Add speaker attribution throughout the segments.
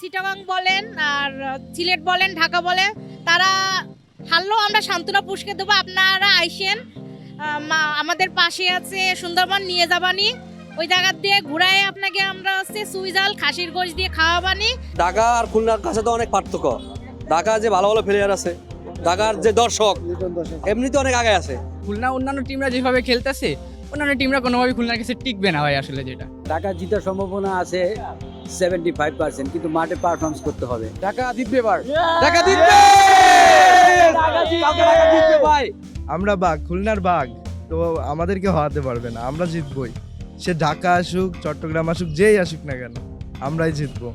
Speaker 1: চিটাগাং বলেন আর সিলেট বলেন ঢাকা বলে তারা হারলেও আমরা সান্ত্বনা পুরস্কার দেবো। আপনারা আইসেন, আমাদের পাশে আছে সুন্দরবন নিয়ে যাবানি, ওই জায়গা দিয়ে ঘুরায় আপনাকে আমরা সুইজাল খাসির গোশ দিয়ে খাওয়াবানি।
Speaker 2: ঢাকা আর খুলনার কাছে তো অনেক পার্থক্য। ঢাকা যে ভালো ভালো প্লেয়ার আছে, ঢাকার যে দর্শক এমনিতে অনেক আগে আছে।
Speaker 3: খুলনা অন্যান্য টিমরা যেভাবে খেলতেছে অন্যান্য টিমরা কোনোভাবেই খুলনার কাছে টিকবে না ভাই। আসলে যেটা
Speaker 4: ঢাকা জিতার সম্ভাবনা আছে 75%, কিন্তু মাঠে পারফরমেন্স করতে হবে।
Speaker 2: ঢাকা জিতবে এবার, ঢাকা জিতবে, ঢাকা জিতবে ভাই।
Speaker 5: আমরা বাঘ, খুলনার বাঘ, তো আমাদেরকে হওয়াতে পারবে না, আমরা জিতবই। সে ঢাকা আসুক, চট্টগ্রাম আসুক, যেই আসুক না কেন আমরাই জিতবো।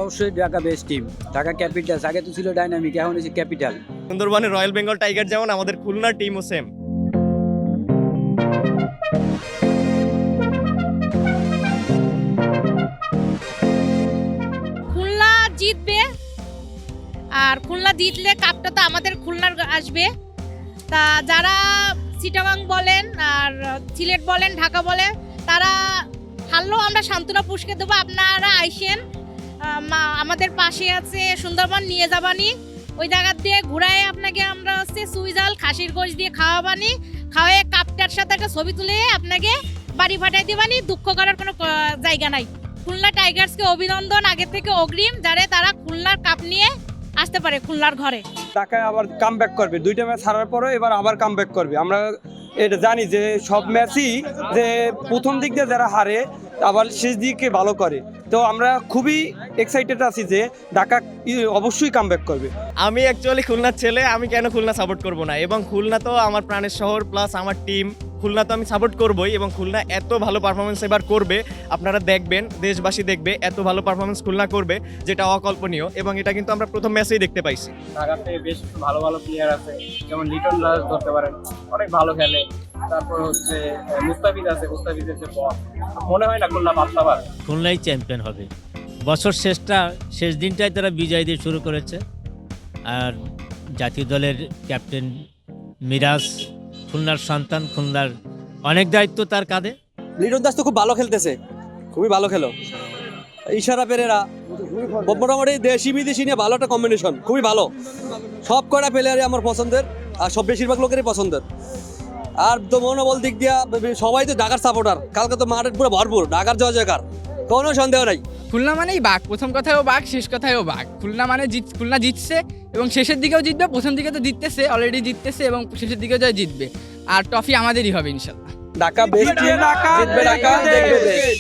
Speaker 4: অবশ্যই Dhaka best team. Dhaka Capitals আগে তো ছিল ডাইনামিক, এখন হচ্ছে ক্যাপিটাল।
Speaker 6: সুন্দরবনের রয়্যাল বেঙ্গল টাইগার যেমন আমাদের খুলনার টিমও সেম।
Speaker 1: খুলনা জিতবে, আর খুলনা জিতলে কাপটা তো আমাদের খুলনার আসবে। তা যারা চিটাগাং বলেন আর সিলেট বলেন ঢাকা বলে তারা হারলেও আমরা সান্ত্বনা পুরস্কার দেবো। আপনারা আইসেন, আমাদের পাশে আছে সুন্দরবন নিয়ে যাবানি, ওই জায়গা দিয়ে ঘুরায় আপনাকে আমরা সুইজাল খাসির গোশ দিয়ে খাওয়াবানি, খাওয়ায় কাপটার সাথে একটা ছবি তুলে আপনাকে বাড়ি পাঠাই দিবানি। দুঃখ করার কোনো জায়গা নাই। খুলনা টাইগার্সকে অভিনন্দন আগে থেকে অগ্রিম, যারে তারা খুলনার কাপ নিয়ে আসতে পারে খুলনার ঘরে।
Speaker 2: ঢাকায় আবার কামব্যাক করবে, দুইটা ম্যাচ হারার পরে এবার আবার কামব্যাক করবে। আমরা এটা জানি যে সব ম্যাচই যে প্রথম দিক দিয়ে যারা হারে আবার শেষ দিকে ভালো করে, তো আমরা খুবই এক্সাইটেড আছি যে ঢাকা অবশ্যই কামব্যাক করবে।
Speaker 6: আমি অ্যাকচুয়ালি খুলনার ছেলে, আমি কেন খুলনা সাপোর্ট করব না, এবং খুলনা তো আমার প্রাণের শহর, প্লাস আমার টিম। খুলনা তো আমি সাপোর্ট করবই, এবং খুলনা এত ভালো পারফরমেন্স এবার করবে, আপনারা দেখবেন, দেশবাসী দেখবে, এত ভালো পারফরমেন্স খুলনা করবে যেটা অকল্পনীয়, এবং এটা কিন্তু আমরা প্রথম ম্যাচেই দেখতে পাইছি।
Speaker 7: ঢাকাতে বেশ ভালো ভালো প্লেয়ার আছে, যেমন লিটন দাস ধরতে পারেন, অনেক ভালো খেলে। তারপর হচ্ছে মুস্তাফিজ আছে, মুস্তাফিজের যে বল, মনে হয় না খুলনা পাঁচটা বার
Speaker 8: খুলনাই চ্যাম্পিয়ন হবে। বছর শেষ দিনটাই তারা বিজয় দিয়ে শুরু করেছে। আর জাতীয় দলের ক্যাপ্টেন মিরাজ খুলনার সন্তান, খুলনার অনেক দায়িত্ব তার কাঁধে।
Speaker 2: লিটন দাস তো খুব ভালো খেলতেছে, খুবই ভালো খেলো। ইশারা পেরেরা মোটামুটি দেশি বিদেশি নিয়ে ভালো একটা কম্বিনেশন, খুবই ভালো। সব কটা প্লেয়ারই আমার পছন্দের, আর সব বেশিরভাগ লোকেরই পছন্দের। আর তো মনোবল দিক দিয়া সবাই তো ঢাকার সাপোর্টার। কালকে তো মাঠের পুরো ভরপুর, ঢাকার জয় জয়কার, কোনো সন্দেহ নাই।
Speaker 3: খুলনা মানেই বাঘ, প্রথম কথায়ও বাঘ, শেষ কথায়ও বাঘ। খুলনা মানে খুলনা জিতছে এবং শেষের দিকেও জিতবে। প্রথম দিকে তো জিততেছে, অলরেডি জিততেছে, এবং শেষের দিকেও জয় জিতবে। আর ট্রফি আমাদেরই হবে ইনশাল্লাহ।
Speaker 2: ঢাকা বেস্ট, ঢাকা জিতবে, ঢাকা দেখবে দেশ।